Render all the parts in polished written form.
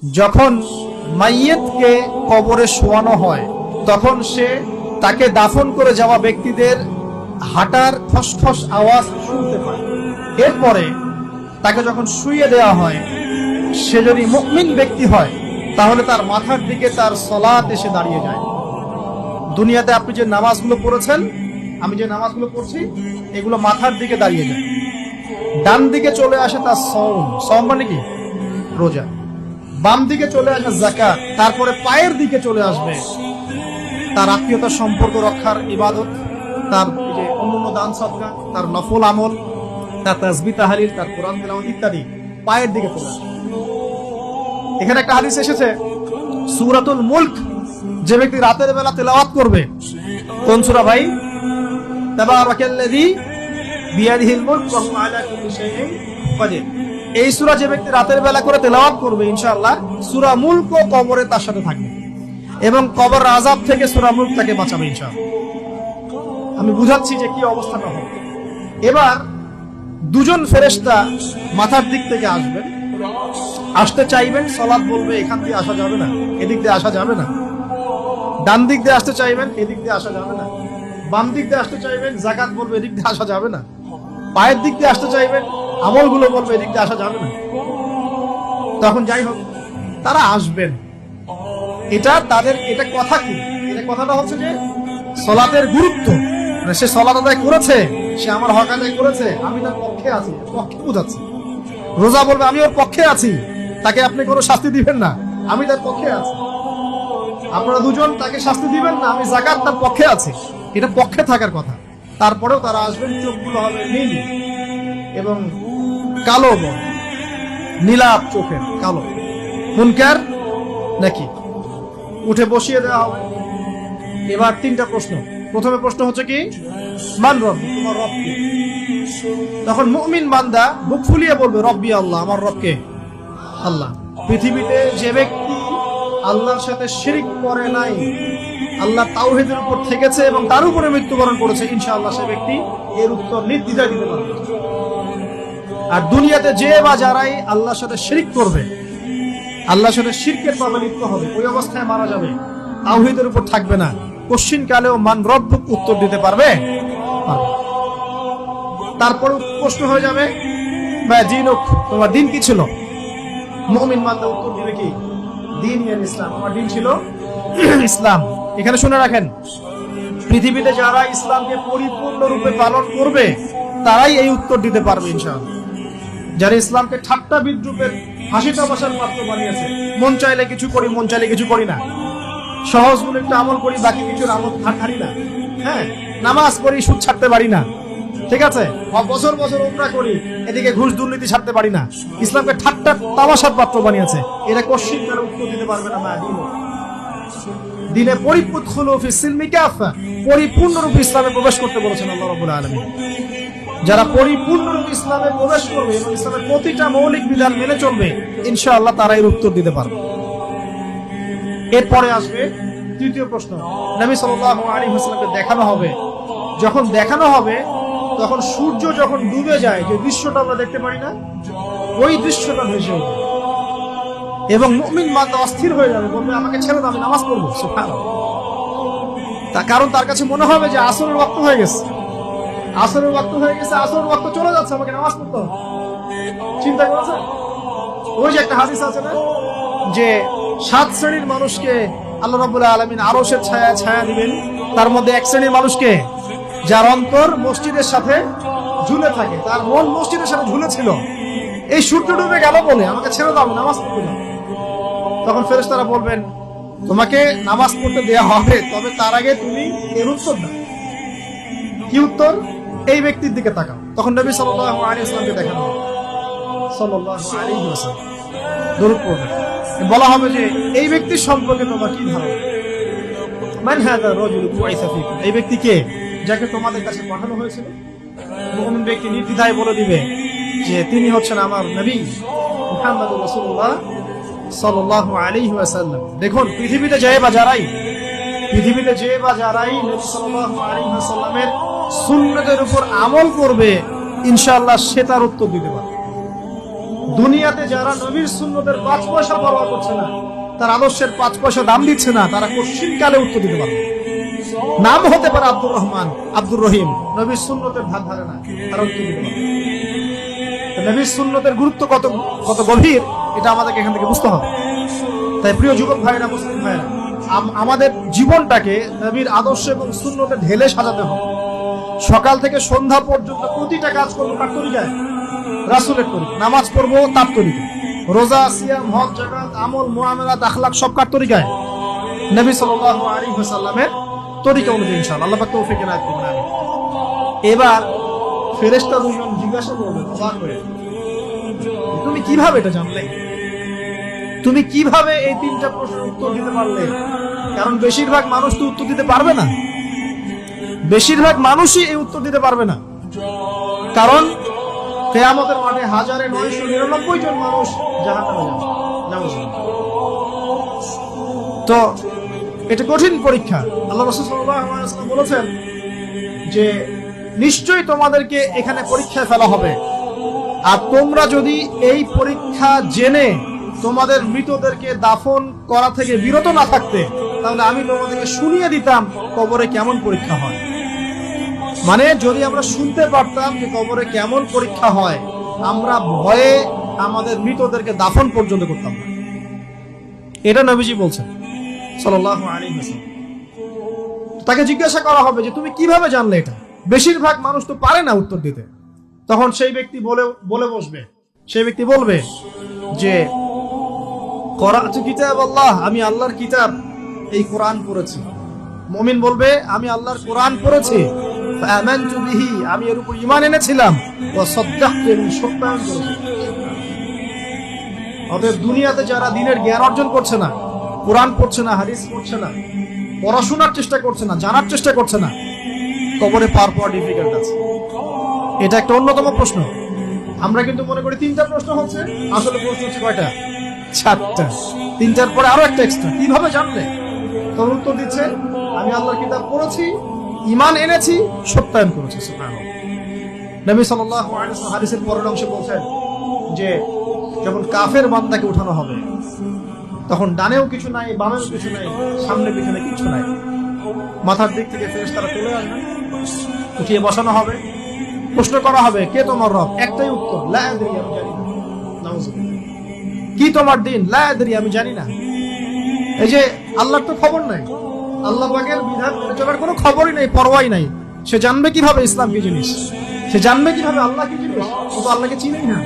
যখন মাইয়িতকে কবরে শোয়ানো হয় তখন সে তাকে দাফন করে যাওয়া ব্যক্তিদের হাঁটার খসখস আওয়াজ শুনতে পায়। এরপরে তাকে যখন শুইয়ে দেওয়া হয়, সে যদি মুমিন ব্যক্তি হয় তাহলে তার মাথার দিকে তার সালাত এসে দাঁড়িয়ে যায়। দুনিয়াতে আপনি যে নামাজগুলো পড়েছেন, আমি যে নামাজগুলো পড়ছি, এগুলো মাথার দিকে দাঁড়িয়ে যায়। ডান দিকে চলে আসে তার সওম মানে কি? রোজা। বাম দিকে চলে আসে যাকাত। তারপরে পায়ের দিকে চলে আসবে তার আত্মীয়তার সম্পর্ক রক্ষার ইবাদত, তার যে অন্যান্য দান সদকা, তার নফল আমল, তার তাসবিহ তাহলিল, তার কোরআন তেলাওয়াত ইত্যাদি পায়ের দিকে চলে আসবে। এখানে একটা হাদিস এসেছে, সূরাতুল মুলক যে ব্যক্তি রাতের বেলা তেলাওয়াত করবে, কোন সূরা ভাই? তাবারাকাল্লাযী বিয়াদিহিল মুলক ওয়া হুয়া আলা কুল্লি শাইইন কাদির। এই সূরা যে ব্যক্তি রাতের বেলা করে তেলাওয়াত করবে, ইনশাআল্লাহ সূরা মুলক ও কবরে তার সাথে থাকবে এবং কবর আযাব থেকে সূরা মুলক তাকে বাঁচাবে ইনশাআল্লাহ। আমি বুঝাচ্ছি যে কি অবস্থাটা হবে। এবার দুজন ফেরেশতা মাথার দিক থেকে আসবেন, আসতে চাইবেন, সালাত বলবে এখান দিয়ে আসা যাবে না, এদিক দিয়ে আসা যাবে না। ডান দিক দিয়ে আসতে চাইবেন, এদিক দিয়ে আসা যাবে না। বাম দিক দিয়ে আসতে চাইবেন, যাকাত বলবে এদিক দিয়ে আসা যাবে না। পায়ের দিক দিয়ে আসতে চাইবেন, আমলগুলো বলবে এদিক দিয়ে আসা যাবে না। তখন যাই হোক তারা আসবেন। এটা তাদের এটা কথা কি? এটা কথাটা হচ্ছে যে সালাতের গুরুত্ব, মানে সে সালাত আদায় করেছে, সে আমার হক আদায় করেছে, আমি তার পক্ষে আছি, পক্ষে বোঝাচ্ছে। রোজা বলবে আমি ওর পক্ষে আছি, তাকে আপনি কোনো শাস্তি দিবেন না, আমি তার পক্ষে আছি। আপনারা দুজন তাকে শাস্তি দিবেন না, আমি যাকাত তার পক্ষে আছি। এটা পক্ষে থাকার কথা। তারপরেও তারা আসবেন, চোখগুলো হবে নীল এবং কালো, নীলাভ চোখের কালো। মুনকার নাকি উঠে বসিয়ে দেওয়া হবে। এবার তিনটা প্রশ্ন। প্রথমে প্রশ্ন হচ্ছে কি, মান রব্বি, তোমার রব কে? তখন মুমিন বান্দা বুক ফুলিয়ে বলবে রব্বি আল্লাহ, আমার রব কে? আল্লাহ। পৃথিবীতে যে ব্যক্তি আল্লাহর সাথে শিরিক করে নাই, আল্লাহ তাওহীদের উপর থেকেছে এবং তার উপরে মৃত্যুবরণ করেছে, ইনশাআল্লাহ সে ব্যক্তি এর উত্তর নির্দ্বিধায় দিতে পারবে। আর দুনিয়াতে যে বা যারাই আল্লাহর সাথে শিরিক করবে, আল্লাহর সাথে শিরকের পাপে লিপ্ত হবে, ওই অবস্থায় মারা যাবে, তাওহীদের উপর থাকবে না, কোশ্চিন কালেও মান রব্বুক উত্তর দিতে পারবে। তারপর প্রশ্ন হয়ে যাবে বা দিনুক, তোমার দিন কি ছিল? মুমিন বান্দা উত্তর দিবে কি? দিন ইসলাম, আমার দিন ছিল ইসলাম। এখানে শুনে রাখেন, পৃথিবীতে যারা ইসলামকে পরিপূর্ণরূপে পালন করবে তারাই এই উত্তর দিতে পারবে ইনশাআল্লাহ। যারা ইসলামকে ঠাট্টা বিদ্রুপের হাসি তামাশার পাত্র বানিয়েছে, মন চাইলে কিছু করি, মন চাইলে কিছু করি না, সহজ বলে একটু আমল করি, বাকি কিছুর আমল ছাড়ি না, হ্যাঁ, নামাজ পড়ি, সুদ ছাড়তে পারি না, ঠিক আছে, বছর বছর উমরা করি, এদিকে ঘুষ দুর্নীতি ছাড়তে পারি না, ইসলামকে ঠাট্টা তামাশার পাত্র বানিয়েছে, এরা কোশ্চিন করে উত্তর দিতে পারবে না। দিনে পরিপূর্ণরূপে ইসলামে প্রবেশ করতে বলেছেন আল্লাহ রাব্বুল আলামিন। যারা পরিপূর্ণরূপে ইসলামে প্রবেশ করবে এবং ইসলামের প্রতিটা মৌলিক বিধান মেনে চলবে, ইনশাআল্লাহ তারা এর উত্তর দিতে পারবে। এরপরে আসবে তৃতীয় প্রশ্ন। নবী সাল্লাল্লাহু আলাইহি ওয়াসাল্লামকে দেখানো হবে। যখন দেখানো হবে তখন সূর্য যখন ডুবে যায়, যে দৃশ্যটা আমরা দেখতে পারি না, ওই দৃশ্যটা ভেসে উঠবে এবং মুমিন বান্দা অস্থির হয়ে যাবে, বলবে আমাকে ছেড়ে দাও, আমি নামাজ পড়বো। সুবহানাল্লাহ। তার কারণ তার কাছে মনে হবে যে আসরের ওয়াক্ত হয়ে গেছে, আসরের ওয়াক্ত হয়ে গেছে, আসরের ওয়াক্ত চলে যাচ্ছে, আমাকে নামাজ পড়তে হবে। চিন্তা করেছেন? ওই যে একটা হাদিস আছে না, যে 7 শ্রেণীর মানুষকে আল্লাহ রাব্বুল আলামিন আরশের ছায়ায় ছায়া দিবেন। তার মধ্যে এক শ্রেণীর মানুষকে, যার অন্তর মসজিদের সাথে ঝুলে থাকে, তার মন মসজিদের সাথে ঝুলে ছিল, এই সূর্য ডুবে গেল বলে আমাকে ছেড়ে দাও, নামাজ পড়তে দাও। তখন ফেরেশতারা বলবেন তোমাকে নামাজ পড়তে দেয়া হবে, তবে তার আগে তুমি এর উত্তর দাও। কি উত্তর? এই ব্যক্তির দিকে তাকাও। তখন নবী সাল্লাল্লাহু আলাইহি ওয়াসাল্লামকে দেখানো হবে, সাল্লাল্লাহু আলাইহি ওয়াসাল্লাম দরুদ পড়বে। বলা হবে যে এই ব্যক্তির সম্পর্কে তোমার কি ধারণা? মান হাযা রাজুলু বুইসা ফীকুম, এই ব্যক্তি কে, যাকে তোমাদের কাছে পাঠানো হয়েছিল? মুমিন ব্যক্তি নির্দ্বিধায় বলে দিবে যে তিনি হচ্ছেন আমার নবী মুহাম্মদুর রাসূলুল্লাহ সাল্লাল্লাহু আলাইহি ওয়াসাল্লাম। দেখুন, পৃথিবীতে যে বা যারাই নবী সাল্লাল্লাহু আলাইহি ওয়াসাল্লামের সুন্নতের উপর আমল করবে, ইনশাআল্লাহ সে তার উত্তর দিতে পারবে। দুনিয়াতে যারা নবীর সুন্নতের 5 পয়সা পরোয়া করছে না, তার আদর্শের 5 পয়সা দাম দিচ্ছে না, তারা কোশ্চিনকালে উত্তর দিতে পারবে। নাম হতে পারে আব্দুর রহমান, আব্দুর রহিম, নবীর সুন্নতের ধার ধারে না, তারা উত্তর দিতে পারবে। নবীর সুন্নতের গুরুত্ব কত কত গভীর, এটা আমাদেরকে এখান থেকে বুঝতে হবে। তাই প্রিয় যুবক ভাইরা, মুসলিম ভাইরা, আমাদের জীবনটাকে নবীর আদর্শ এবং সুন্নতে ঢেলে সাজাতে হবে। সকাল থেকে সন্ধ্যা পর্যন্ত প্রতিটা কাজ করবো কার তরিকায়? রাসূলের তরিকা। নামাজ পড়বো তার তরিকায়, রোজা, সিয়াম, হজ, যাকাত, আমল, মুআমালাত, আখলাক সব কার তরিকায়? নবী সাল্লাল্লাহু আলাইহি ওয়াসাল্লামের তরিকা অনুযায়ী ইনশাআল্লাহ। আল্লাহ পাক তৌফিক এনায়েত করুন, আমিন। এবার ফেরেশতা দুজন জিজ্ঞাসা করবে অবাক হয়ে, তুমি কিভাবে এটা জানলে? তুমি কিভাবে এই 3টা প্রশ্নের উত্তর দিতে পারলে? কারণ বেশিরভাগ মানুষ তো উত্তর দিতে পারবে না, বেশিরভাগ মানুষই এই উত্তর দিতে পারবে না। কারণ কিয়ামতের মাঠে 1999 জন মানুষ জাহান্নামে যাবে। তো এটা কঠিন পরীক্ষা। আল্লাহ রাসূল সাল্লাল্লাহু আলাইহি ওয়াসাল্লাম বলেছেন যে নিশ্চয়ই তোমাদেরকে এখানে পরীক্ষায় ফেলা হবে, আর তোমরা যদি এই পরীক্ষা জেনে তোমাদের মৃতদেরকে দাফন করা থেকে বিরত না থাকতে, তাহলে আমি তোমাদেরকে শুনিয়ে দিতাম কবরে কেমন পরীক্ষা হয়। মানে যদি আমরা শুনতে পারতাম যে কবরে কেমন পরীক্ষা হয়, আমরা ভয়ে আমাদের মৃতদেরকে দাফন পর্যন্ত করতাম না। এটা নবীজি বলছেন সাল্লাল্লাহু আলাইহি ওয়াসাল্লাম। তাকে জিজ্ঞাসা করা হবে যে তুমি কিভাবে জানলে এটা? বেশিরভাগ মানুষ তো পারে না উত্তর দিতে। তখন সেই ব্যক্তি বলে বসবে, সেই ব্যক্তি বলবে যে করাতু কিতাব আল্লাহ, আমি আল্লাহর কিতাব এই কোরআন পড়েছি। মুমিন বলবে আমি আল্লাহর কোরআন পড়েছি, ফাআমানতু বিহি, আমি এর উপর ঈমান এনেছিলাম, ওয়া সাদ্দাকতু, এবং সত্যায়ন করেছি। অতএব দুনিয়াতে যারা দ্বীনের জ্ঞান অর্জন করছে না, কোরআন পড়ছে না, হাদিস পড়ছে না, পড়াশোনার চেষ্টা করছে না, জানার চেষ্টা করছে না, কবরে পার পাওয়া ডিফিকাল্ট আছে। এটা একটা অন্যতম প্রশ্ন। আমরা কিন্তু মনে করি 3টা প্রশ্ন হচ্ছে, আসলে প্রশ্ন হচ্ছে কয়টা? 4টা। 3টার পরে আরো একটা এক্সট্রা। কিভাবে জানলে? তোর উত্তর দিচ্ছে আমি আল্লাহর কিতাব পড়েছি, ঈমান এনেছি, সত্যায়ন করেছি। সুবহানাল্লাহ। নবী সাল্লাল্লাহু আলাইহি ওয়াসাল্লাম হাদিসের পরের অংশে বলেছেন যে যখন কাফের বান্দাকে উঠানো হবে, তখন ডানেও কিছু নাই, বামেও কিছু নাই, সামনে পিছনে কিছু নাই। মাথার দিক থেকে ফেরেশতারা তুলে আনবে, উঠিয়ে বসানো হবে, প্রশ্ন করা হবে কে তোমার রব? একটাই উত্তর, লা আদরি, আমি জানি না। নাউযুবিল্লাহ। কি তোমার দিন? লা আদরি, আমি জানি না। এই যে আল্লাহর তো খবর নাই, আল্লাহ পাকের বিধান মেনে চলার কোনো খবরই নাই, পরোয়াই নাই। সে জানবে কিভাবে ইসলাম কি জিনিস? সে জানবে কিভাবে আল্লাহ কি জিনিস? ও তো আল্লাহকে চিনেই না।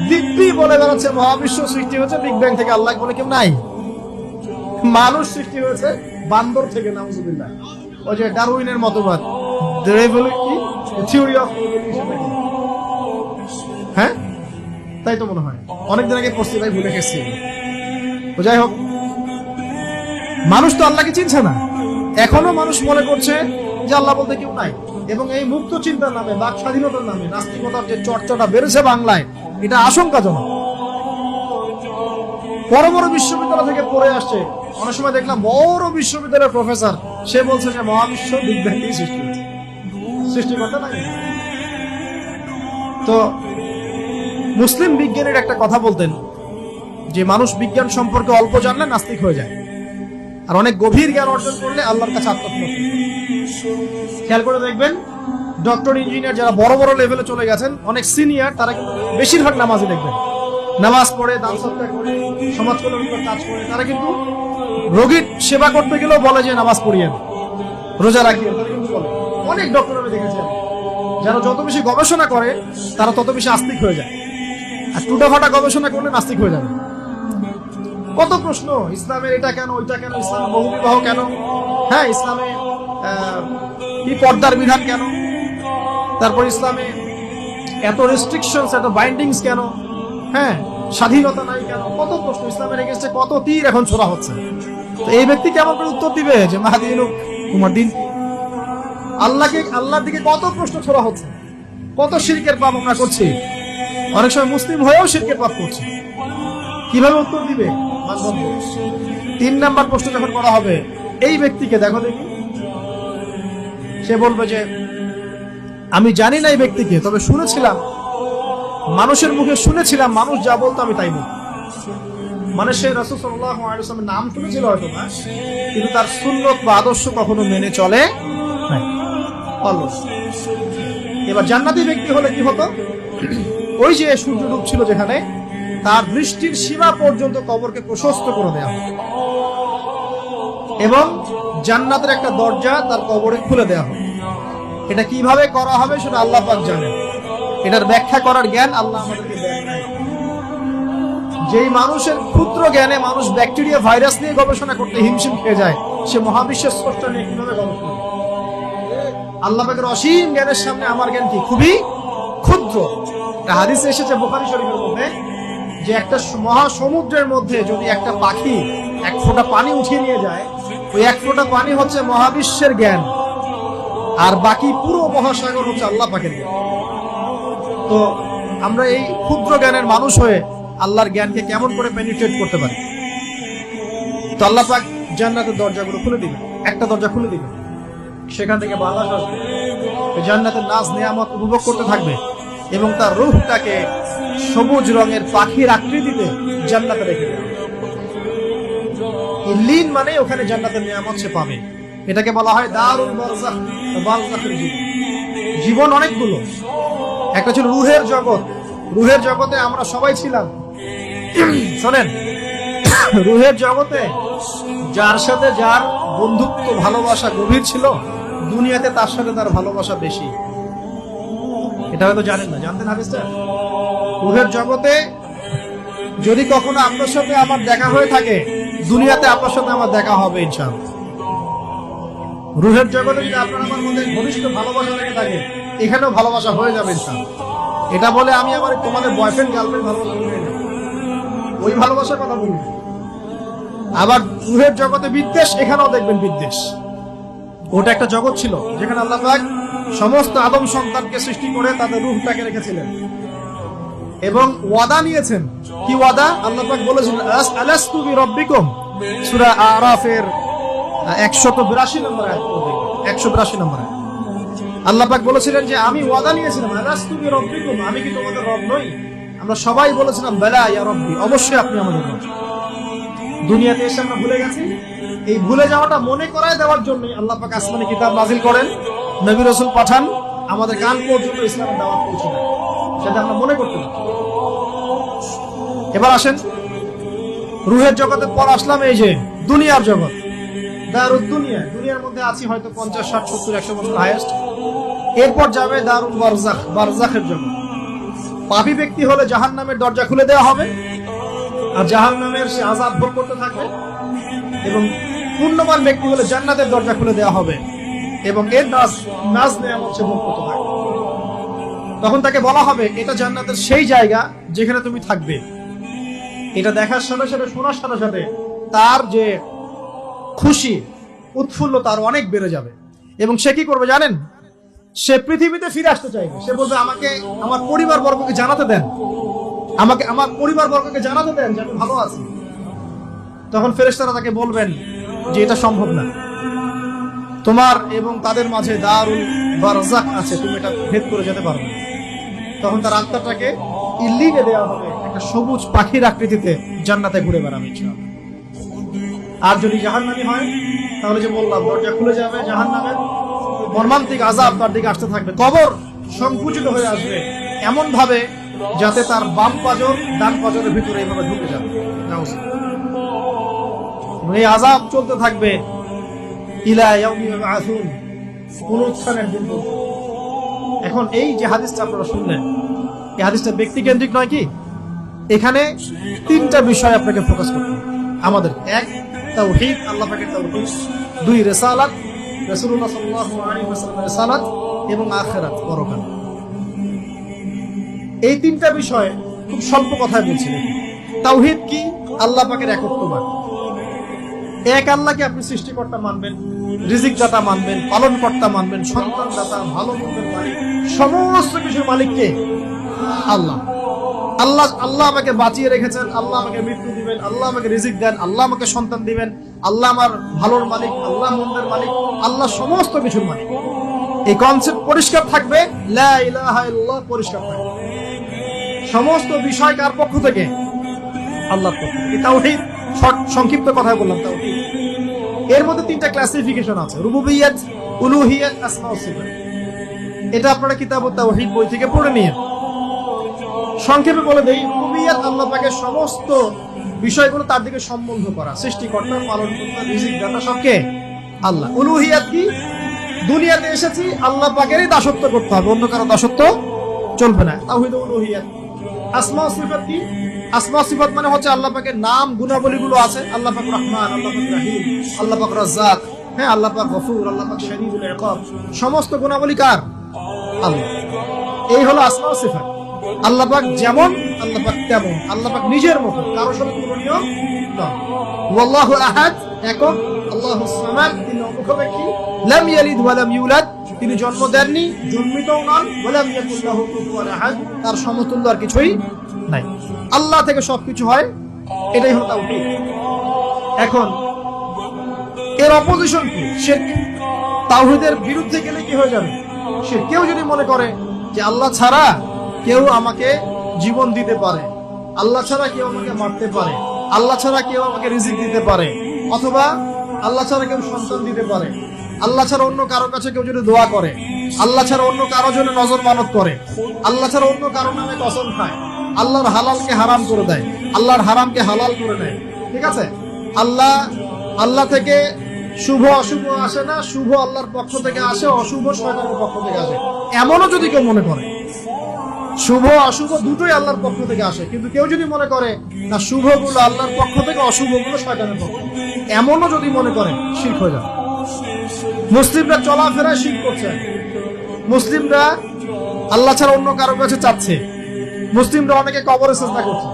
দিব্যি বলে বেড়াচ্ছে মহাবিশ্ব সৃষ্টি হয়েছে বিগ ব্যাং থেকে, আল্লাহ বলে কেউ নাই। মানুষ সৃষ্টি হয়েছে বান্দর থেকে, নাউযুবিল্লাহ। ওই যে ডারউইনের মতবাদ, থিওরি অফ ইভলিউশন, হ্যাঁ তাই তো মনে হয়, অনেকদিন আগে পড়ছি ভাই, ভুলে গেছি। তো যাই হোক, মানুষ তো আল্লাহকে চিনছে না। এখনো মানুষ মনে করছে যে আল্লাহ বলতে কেউ নাই। এবং এই মুক্ত চিন্তার নামে, বাক স্বাধীনতার নামে নাস্তিকতার যে চর্চাটা বেড়েছে বাংলায়, এটা আশঙ্কাজনক। বড় বড় বিশ্ববিদ্যালয় থেকে পড়ে আসছে, অনেক সময় দেখলাম বড় বিশ্ববিদ্যালয়ের প্রফেসর, সে বলছে যে মহাবিশ্ব বিগ ব্যাং থেকে সৃষ্টি হয়েছে, সৃষ্টিকর্তা নাই। তো মুসলিম বিজ্ঞানীর একটা কথা বলতেন যে মানুষ বিজ্ঞান সম্পর্কে অল্প জানলে নাস্তিক হয়ে যায়, আর অনেক গভীর জ্ঞান অর্জন করলে আল্লাহর কাছে আত্মসমর্পণ। খেয়াল করে দেখবেন, ডক্টর, ইঞ্জিনিয়ার যারা বড় বড় লেভেলে চলে গেছেন, অনেক সিনিয়র, তারা কিন্তু বেশিরভাগ নামাজি দেখবেন, নামাজ পড়ে, দান সদকা করে, সমাজ কল্যাণমূলক কাজ করে। তারা কিন্তু রোগীর সেবা করতে গেলেও বলে যে নামাজ পড়িয়েন, রোজা রাখিয়েন, তারা কিন্তু বলে। অনেক ডক্টর আমি দেখেছেন যারা যত বেশি গবেষণা করে তারা তত বেশি আস্তিক হয়ে যায়, আর টুটাফাটা গবেষণা করলে নাস্তিক হয়ে যাবে। কত প্রশ্ন, ইসলামের এটা কেন, ওইটা কেন, ইসলামে বহুবিবাহ কেন, হ্যাঁ ইসলামে কি পর্দার বিধান কেন, তারপর ইসলামে এত রেস্ট্রিকশনস, এত বাইন্ডিংস কেন, হ্যাঁ স্বাধীনতা নাই কেন, কত প্রশ্ন। ইসলামের এগেইনস্টে কত তীর এখন ছোড়া হচ্ছে। তো এই ব্যক্তি কেমন করে উত্তর দিবে যে মাহদিনুক, তোমার দিন? আল্লাহর দিকে কত প্রশ্ন ছোড়া হচ্ছে, কত শিরকের পাপ আমরা করছি, অনেক সময় মুসলিম হয়েও শিরকের পাপ করছি। কিভাবে উত্তর দিবে? 3 নাম্বার প্রশ্ন যখন করা হবে, এই ব্যক্তিকে দেখো দেখি, সে বলবে যে আমি জানি না এই ব্যক্তিকে, তবে শুনেছিলাম মানুষের মুখে শুনেছিলাম, মানুষ যা বলতো আমি তাই বলতাম। মানে সে রাসূল সাল্লাল্লাহু আলাইহি ওয়াসাল্লামের নাম শুনেছিল হয়তো না, কিন্তু তার সুন্নত বা আদর্শ কখনো মেনে চলে নাই। এবার জান্নাতি ব্যক্তি হলে কি হতো, ওই যে সূর্য ডুবছিল যেখানে, তার দৃষ্টির সীমা পর্যন্ত কবরকে প্রশস্ত করে দেওয়া হবে এবং জান্নাতের একটা দরজা তার কবরে খুলে দেওয়া হবে। এটা কিভাবে করা হবে সেটা আল্লাহ পাক জানেন, এটার ব্যাখ্যা করার জ্ঞান আল্লাহ আমাদেরকে দেন নাই। যেই মানুষের ক্ষুদ্র জ্ঞানে মানুষ ব্যাকটেরিয়া ভাইরাস নিয়ে গবেষণা করতে হিমশিম খেয়ে যায়, সে মহাবিশ্বের স্রষ্টা নিয়ে কিভাবে গবেষণা করবে? আল্লাহ পাকের অসীম জ্ঞানের সামনে আমার জ্ঞান কি খুবই ক্ষুদ্র। হাদিসে এসেছে বুখারী শরীফের মধ্যে যে একটা মহাসমুদ্রের মধ্যে যদি একটা পাখি এক ফোঁটা পানি উঠিয়ে নিয়ে যায়, ওই এক ফোঁটা পানি হচ্ছে মহাবিশ্বের জ্ঞান, আর বাকি পুরো মহাসাগর হচ্ছে আল্লাহ পাকের জ্ঞান। তো আমরা এই ক্ষুদ্র জ্ঞানের মানুষ হয়ে আল্লাহর জ্ঞানকে কেমন করে পেনিট্রেট করতে পারি? তো আল্লাহ পাক জান্নাতের দরজাগুলো খুলে দিবেন, একটা দরজা খুলে দিবেন, সেখান থেকে বাতাস আসবে, জান্নাতের নাজ নিয়ামত উপভোগ করতে থাকবে এবং তার রূহটাকে সবুজ রঙের পাখির আকৃতিতে জান্নাতে রেখে দেবে। ইল্লিন মানে ওখানে জান্নাতের নিয়ামত সে পাবে। এটাকে বলা হয় দারুল বারজাখ, বারজাখের জীবন। জীবন অনেকগুলো, একটা ছিল রুহের জগৎ। রুহের জগতে আমরা সবাই ছিলাম। শোনেন, রুহের জগতে যার সাথে যার বন্ধুত্ব ভালোবাসা গভীর ছিল, দুনিয়াতে তার সাথে তার ভালোবাসা বেশি। এটা হয়তো জানেন না, জানতেন হাদিসটা? রুহের জগতে যদি কখনো আপনার সাথে আমার দেখা হয়ে থাকে, দুনিয়াতে আপনার সাথে আমার দেখা হবে ইনশাআল্লাহ। রুহের জগতে যদি আপনার আমার মধ্যে ঘনিষ্ঠ ভালোবাসা লেগে থাকে, এখানেও ভালোবাসা হয়ে যাবে ইনশাআল্লাহ। এটা বলে আমি আমার তোমাদের বয়ফ্রেন্ড গার্লফ্রেন্ড ভালোবাসা বলি না, ওই ভালোবাসার কথা বলি। আবার রুহের জগতে বিদ্বেষ, এখানেও দেখবেন বিদ্বেষ। ওটা একটা জগৎ ছিল যেখানে আল্লাহ পাক সমস্ত আদম সন্তানকে সৃষ্টি করে তাদের রূহটাকে রেখেছিলেন এবং ওয়াদা নিয়েছেন। কি ওয়াদা? আল্লাহ পাক বলেছিলেন আলাস্তু বিরাব্বিকুম, সূরা আরাফের 182 নম্বর আয়াত, 182 নম্বর আয়াত। আল্লাহ পাক বলেছিলেন যে আমি ওয়াদা নিয়েছিলাম, আলাস্তু বিরাব্বিকুম, আমি কি তোমাদের রব নই? আমরা সবাই বলেছিলাম বালা ইয়া রাব্বি, অবশ্যই আপনি আমাদের রব। দুনিয়াতে এসে আমরা ভুলে গেছি। এই ভুলে যাওয়াটা মনে করায় দেওয়ার জন্য আল্লাহ পাক আসমানি কিতাব নাযিল করেন, নবী রাসূল পাঠান, আমাদের কান পর্যন্ত ইসলামের দাওয়াত পৌঁছে দেন, সেটা আমরা মনে করতে পারি। এবার আসেন রুহের জগতের পর আসলাম এই যে দুনিয়ার জগৎ, দারুদ দুনিয়া। দুনিয়ার মধ্যে আছি হয়তো 50, 60, 70, 100 বছর হাইয়েস্ট। এরপর যাবে দারুল বারজাখ, বারজাখের জগৎ। পাপী ব্যক্তি হলে জাহান্নামের দরজা খুলে দেওয়া হবে আর জাহান্নামের সে আযাব ভোগ করতে থাকবে, এবং পুণ্যবান ব্যক্তি হলে জান্নাতের দরজা খুলে দেওয়া হবে এবং এর নাজ নিয়ামত সে ভোগ করতে থাকবে। তখন তাকে বলা হবে এটা জান্নাতের সেই জায়গা যেখানে তুমি থাকবে। এটা দেখার সাথে সাথে, শোনার সাথে সাথে তার যে খুশি উৎফুল্ল তার অনেক বেড়ে যাবে এবং সে কি করবে জানেন? সে পৃথিবীতে ফিরে আসতে চাইবে। সে বলবে আমাকে আমার পরিবার বর্গকে জানাতে দেন, আমাকে আমার পরিবার বর্গকে জানাতে দেন যে আমি ভালো আছি। তখন ফেরেশতারা তাকে বলবেন যে এটা সম্ভব না, তোমার এবং তাদের মাঝে দারুল বারজাখ আছে, তুমি এটা ভেদ করে যেতে পারবে না। তখন তার আত্মাটাকে ইল্লিনে দেওয়া হবে, একটা সবুজ পাখির আকৃতিতে জান্নাতে ঘুরে বেড়াবে ইনশাআল্লাহ। আর যদি জাহান্নামী হয় তাহলে যে বললাম দরজা খুলে যাবে, জাহান্নামের মর্মান্তিক আযাব তার দিকে আসতে থাকবে। কবর সংকুচিত হয়ে আসবে এমন ভাবে যাতে তার বাম পাজর ডান পাজরের ভিতরে এইভাবে ঢুকে যাবে। এই আযাব চলতে থাকবে ইলা ইয়াউমি ইউবআসুন, পুনরুত্থানের দিন পর্যন্ত। এখন এই যে হাদিসটা আপনারা শুনলেন, এই হাদিসটা ব্যক্তিকেন্দ্রিক নয় কি? এখানে তিনটা বিষয় আপনাকে ফোকাস করতে হবে আমাদের। এক, তাওহীদ, আল্লাহ পাকের তাওহীদ। দুই, রিসালাত, রাসূলুল্লাহ সাল্লাল্লাহু আলাইহি ওয়াসাল্লামের রিসালাত, এবং আখিরাত, পরকাল। এই তিনটা বিষয় খুব স্বল্প কথায় বলছি। তাওহীদ কি? আল্লাহ পাকের একত্ববাদ। এক আল্লাহকে আপনি সৃষ্টিকর্তা মানবেন, রিজিক দাতা মানবেন, পালন কর্তা মানবেন, সন্তান দাতা, ভালো মন্দের মালিক, সমস্ত কিছুর মালিক কে? আল্লাহ। আল্লাহ আল্লাহ আমাকে বাঁচিয়ে রেখেছেন, আল্লাহ আমাকে মৃত্যু দিবেন, আল্লাহ আমাকে রিজিক দেন, আল্লাহ আমাকে সন্তান দিবেন, আল্লাহ আমার ভালোর মালিক, আল্লাহ মন্দের মালিক, আল্লাহ সমস্ত কিছুর মালিক। এই কনসেপ্ট পরিষ্কার থাকবে, লা ইলাহা ইল্লাল্লাহ পরিষ্কার থাকবে। সমস্ত বিষয় কার পক্ষ থেকে? আল্লাহর পক্ষ থেকে। তাওহীদ সংক্ষিপ্ত কথায় বললাম তাওহীদ। এর মধ্যে তিনটা ক্লাসিফিকেশন আছে, রুবুবিয়্যাত, উলুহিয়্যাত, আসমা ও সিফাত। এটা আপনারা কিতাবুত তাওহীদ বই থেকে পড়ে নিন। সংক্ষেপে বলে দেই, রুবুবিয়্যাত আল্লাহ পাকের সমস্ত বিষয়গুলো তার দিকে সম্বন্ধ করা, সৃষ্টিকর্তা, পালনকর্তা, রিজিক দাতা সবকে আল্লাহ। উলুহিয়্যাত কি? দুনিয়াতে এসেছি আল্লাহ পাকেরই দাসত্ব করতে হবে, অন্য কারো দাসত্ব চলবে না, তাওহীদ উলুহিয়্যাত। আসমা ও সিফাত কি? আসমা সিফাত মানে হচ্ছে আল্লাহ পাকের নাম গুণাবলীগুলো আছে, আল্লাহ পাক রহমান, আল্লাহ পাক রহিম, আল্লাহ পাক রাজ্জাক, হ্যাঁ, আল্লাহ পাক গফুর, আল্লাহ পাক শদীদুল ইকাব, সমস্ত গুণাবলী কার? আল্লাহ। এই হলো আসমা ও সিফাত। আল্লাহ পাক যেমন, আল্লাহ পাক তেমন, আল্লাহ পাক নিজের মতো, কারো সাথে তুলনীয় নয়। ওয়াল্লাহু আহাদ, একক, আল্লাহুস সামাদ, তিনি অমুখাপেক্ষী, লাম ইয়ালিদ ওয়া লাম ইউলাদ, তিনি জন্ম দেননি, জন্মিতও নন, ওয়া লাম ইয়াকুল লাহু কুফুয়ান আহাদ, তার সমতুল্য আর কিছুই নাই। আল্লাহ থেকে সবকিছু হয়, এটাই হলো তাওহীদ। এখন এর অপোজিশন কি? শিরক। তাওহীদের বিরুদ্ধে গেলে কি হয়ে যাবে? শিরক। কেউ যদি মনে করে যে আল্লাহ ছাড়া কেউ আমাকে জীবন দিতে পারে, আল্লাহ ছাড়া কেউ আমাকে মারতে পারে, আল্লাহ ছাড়া কেউ আমাকে রিজিক দিতে পারে, অথবা আল্লাহ ছাড়া কেউ সন্তান দিতে পারে, আল্লাহ ছাড়া অন্য কারো কাছে কেউ যদি দোয়া করে, আল্লাহ ছাড়া অন্য কারো জন্য নজর মানত করে, আল্লাহ ছাড়া অন্য কারো নামে কসম খায়, আল্লাহর হালালকে হারাম করে দেয়, আল্লাহর হারামকে হালাল করে নেয়, ঠিক আছে? আল্লাহ থেকে শুভ অশুভ আসে না, শুভ আল্লাহর পক্ষ থেকে আসে, অশুভ শয়তানের পক্ষ থেকে আসে, এমনও যদি কেউ মনে করে, শুভ অশুভ দুটোই আল্লাহর পক্ষ থেকে আসে, কিন্তু কেউ যদি মনে করে না শুভগুলো আল্লাহর পক্ষ থেকে, অশুভগুলো শয়তানের পক্ষ থেকে, এমনও যদি মনে করে, শিরক হয়ে যাবে। মুসলিমরা চলাফেরায় শিরক করছে, মুসলিমরা আল্লাহ ছাড়া অন্য কারো কাছে চাচ্ছে, মুসলিমরা অনেকে কবরে সিজদা করছে,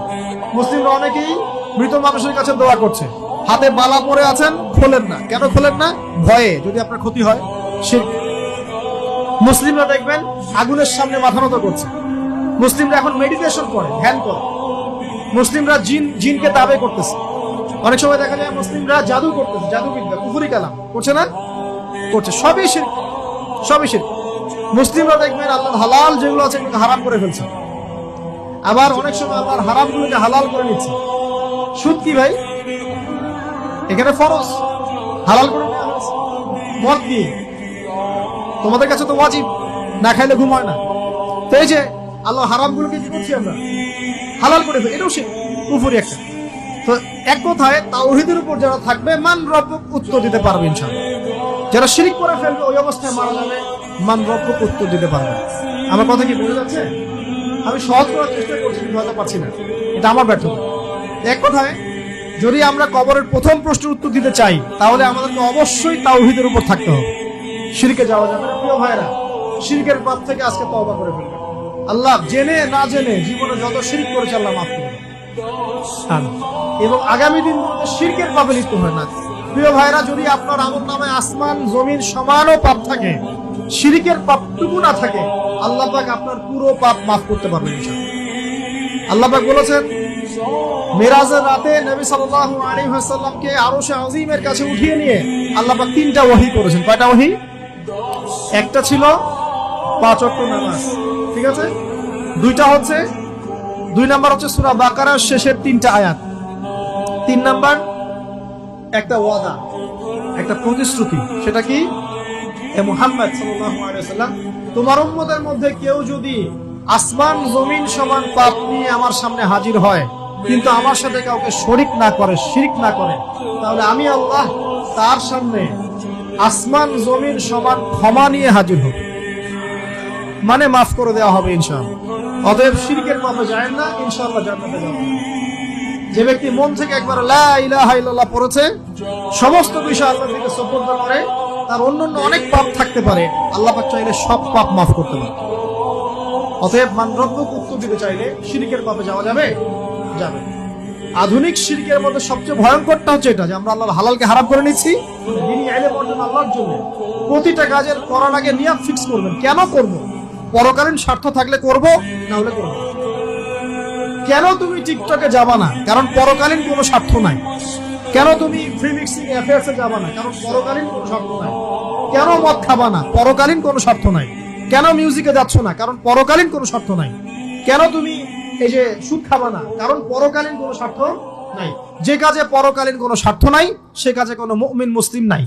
মুসলিমরা অনেকেই মৃত মানুষের কাছে দোয়া করছে, হাতে বালা পরে আছেন, খোলেন না। কেন খোলেন না? ভয়ে যদি আপনার ক্ষতি হয়, শিরক। মুসলিমরা দেখবেন আগুনের সামনে মাথা নত করছে, মুসলিমরা এখন মেডিটেশন করে, ধ্যান করে, মুসলিমরা জিনকে দাবে করতেছে, অনেক সময় দেখা যায় মুসলিমরা জাদু করতেছে, জাদুবিদ্যা, কুফরি কালাম করছে না? করছে, সবই শিরক, সবই শিরক। মুসলিমরা দেখবেন আল্লাহর হালাল যেগুলো আছে এগুলোকে হারাম করে ফেলছে, আবার অনেক সময় আল্লাহর হারামগুলোকে হালাল করে নিচ্ছে। সুদ কি ভাই? এখানে ফরজ, হালাল করে নেওয়া হয়েছে। মদ কি? তোমাদের কাছে তো ওয়াজিব, না খাইলে ঘুম হয় না। তো এই যে আল্লাহ হারামগুলোকে কি করছি আমরা? হালাল করে ফেলি, এটাও শিরক, কুফরি একটা। তো এক কথায় তাওহীদের উপর যারা থাকবে, মান রব্বুক উত্তর দিতে পারবে ইনশাআল্লাহ। যারা শিরক করে ফেলবে, ওই অবস্থায় মারা যাবে, মান রব্বুক উত্তর দিতে পারবে। আমার কথা কি বোঝা যাচ্ছে? আমি সহজ করার চেষ্টা করছি, কিন্তু হয়তো পারছি না, এটা আমার ব্যর্থতা। এক কথায় যদি আমরা কবরের প্রথম প্রশ্নের উত্তর দিতে চাই, তাহলে আমাদেরকে অবশ্যই তাওহীদের উপর থাকতে হবে, শিরকে যাওয়া যাবে না। প্রিয় ভাইরা, শিরকের পাপ থেকে আজকে তওবা করে ফেলবেন। আল্লাহ জেনে না জেনে জীবনে যত শিরক করেছে আল্লাহ মাফ করে দেন, এবং আগামী দিনগুলোতে শিরকের পাপে লিপ্ত হয় না। প্রিয় ভাইরা, যদি আপনার আমলনামায় আসমান জমিন সমানও পাপ থাকে, শিরকের পাপটুকু না থাকে, আল্লাহ পাক আপনার পুরো পাপ মাফ করতে পারবেন ইনশাআল্লাহ। আল্লাহ পাক বলেছেন, মিরাজের রাতে নবী সাল্লাল্লাহু আলাইহি ওয়াসাল্লামকে আরশে আযীমের কাছে উঠিয়ে নিয়ে আল্লাহ পাক 3টা ওহী করেছেন। কয়টা ওহী? একটা ছিল 5 ওয়াক্ত নামাজ, ঠিক আছে? 2 নাম্বার হচ্ছে সূরা বাকারার শেষের 3টা আয়াত। 3 নাম্বার একটা ওয়াদা, একটা প্রতিশ্রুতি। সেটা কি? এ মুহাম্মদ সাল্লাল্লাহু আলাইহি ওয়াসাল্লাম, তোমার উম্মতের মধ্যে কেউ যদি আসমান জমিন সমান পাপ নিয়ে আমার সামনে হাজির হয়, কিন্তু আমার সাথে কাউকে শরীক না করে, শিরক না করে, তাহলে আমি আল্লাহ তার সামনে আসমান জমিন সমান ক্ষমা নিয়ে হাজির হব, মানে মাফ করে দেওয়া হবে ইনশাআল্লাহ। অতএব শিরকের পাপে যায় না, ইনশাআল্লাহ জান্নাতে যাবে। যে ব্যক্তি মন থেকে একবার লা ইলাহা ইল্লাল্লাহ পড়েছে, সমস্ত বিষয় আল্লাহর দিকে সুপর্দ করে, তার অন্যান্য অনেক পাপ থাকতে পারে, আল্লাহ পাক চাইলে সব পাপ মাফ করতে পারে। অতএব মান রব্বুক উত্তর দিতে চাইলে শিরকের পাপে যাওয়া যাবে? যাবে। আধুনিক শিরকের মধ্যে সবচেয়ে ভয়ঙ্করটা হচ্ছে এটা, যে আমরা আল্লাহর হালালকে হারাম করে নিচ্ছি। দিনই ইলম অর্জন আল্লাহর জন্য, প্রতিটা কাজের করার আগে নিয়ত ফিক্স করবেন, কেন করব? পরকালীন স্বার্থ থাকলে করব, না হলে করব। কেন তুমি টিকটকে যাবা না? কারণ পরকালীন কোনো স্বার্থ নাই। কেন তুমি ফ্রি মিক্সিং অ্যাফেয়ার্সে যাবা না? কারণ পরকালীন কোনো স্বার্থ নাই। কেন মদ খাবা না? পরকালীন কোনো স্বার্থ নাই। কেন মিউজিকে যাচ্ছ না? কারণ পরকালীন কোনো স্বার্থ নাই। কেন তুমি এই যে সুদ খাবা না, কারণ পরকালীন কোনো স্বার্থ নাই। যে কাজে পরকালীন কোনো স্বার্থ নাই সে কাজে কোনো মুমিন মুসলিম নাই।